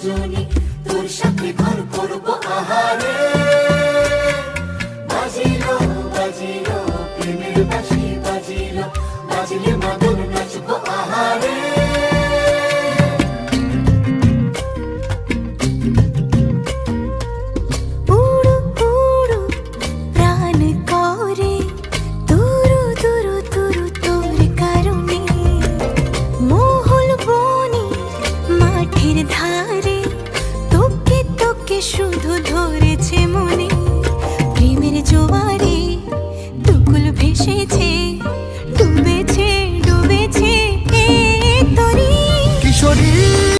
দুজনে তোর সাথে ঘর করবো আহারে। বাজিলো বাজিলো প্রেমের বাঁশি বাজিলো, বাজিলে মাদল নাচবো আহারে। শুধু ধরেছে মনে প্রেমের জোয়ারে দুকুল ভেসেছে।